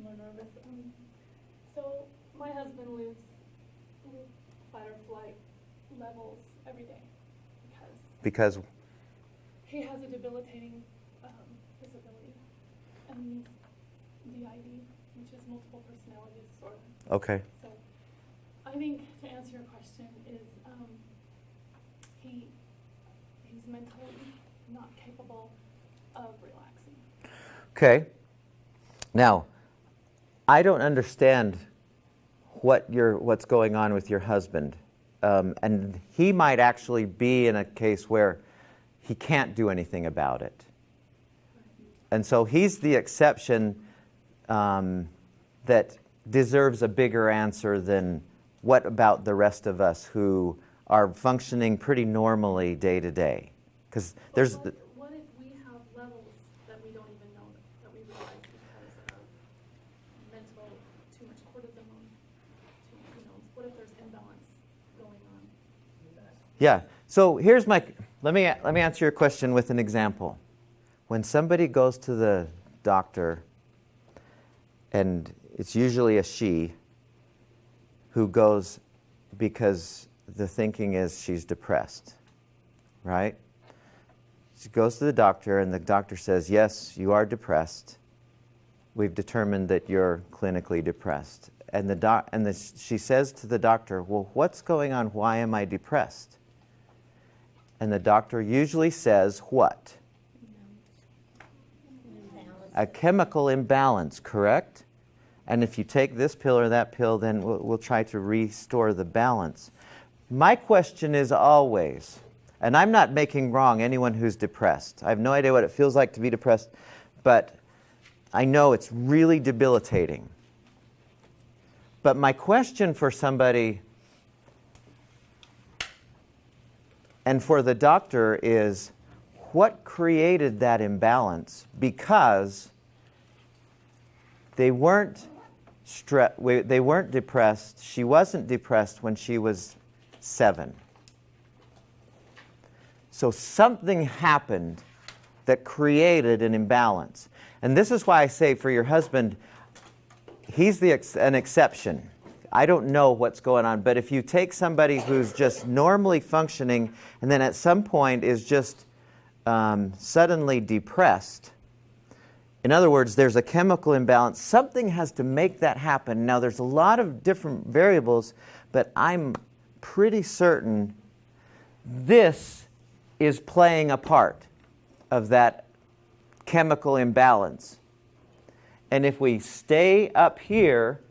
more nervous. So my husband lives with fight or flight levels every day Because he has a debilitating disability, and he's DID, which is multiple personality disorder. okay. So I think to answer your question is he's mentally not capable of relaxing. Okay. Now, I don't understand what's going on with your husband. And he might actually be in a case where he can't do anything about it. And so he's the exception that deserves a bigger answer than what about the rest of us who are functioning pretty normally day to day. Because there's... What if we have levels that we don't even know that we realize because of mental, too much cortisone, what if there's imbalance going on? Yeah. So here's let me answer your question with an example. When somebody goes to the doctor, and it's usually a she who goes because the thinking is she's depressed, right? She goes to the doctor, and the doctor says, yes, you are depressed. We've determined that you're clinically depressed. And she says to the doctor, well, what's going on? Why am I depressed? And the doctor usually says, what? A chemical imbalance, correct? And if you take this pill or that pill, then we'll try to restore the balance. My question is always, and I'm not making wrong anyone who's depressed. I have no idea what it feels like to be depressed, but I know it's really debilitating. But my question for somebody and for the doctor is, what created that imbalance? Because they weren't depressed. She wasn't depressed when she was 7. So something happened that created an imbalance. And this is why I say for your husband, he's an exception. I don't know what's going on, but if you take somebody who's just normally functioning and then at some point is just suddenly depressed, in other words, there's a chemical imbalance, something has to make that happen. Now, there's a lot of different variables, but I'm pretty certain this is playing a part of that chemical imbalance. And if we stay up here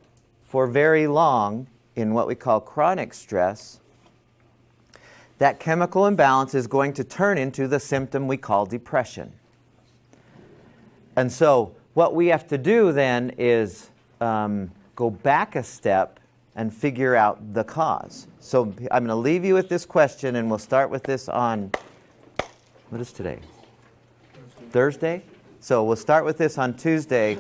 for very long in what we call chronic stress, that chemical imbalance is going to turn into the symptom we call depression. And so what we have to do then is go back a step and figure out the cause. So I'm going to leave you with this question, and we'll start with this on, what is today? Thursday? So we'll start with this on Tuesday.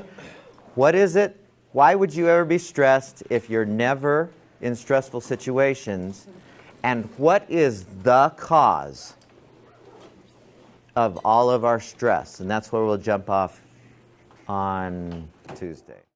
What is it? Why would you ever be stressed if you're never in stressful situations? And what is the cause of all of our stress? And that's where we'll jump off on Tuesday.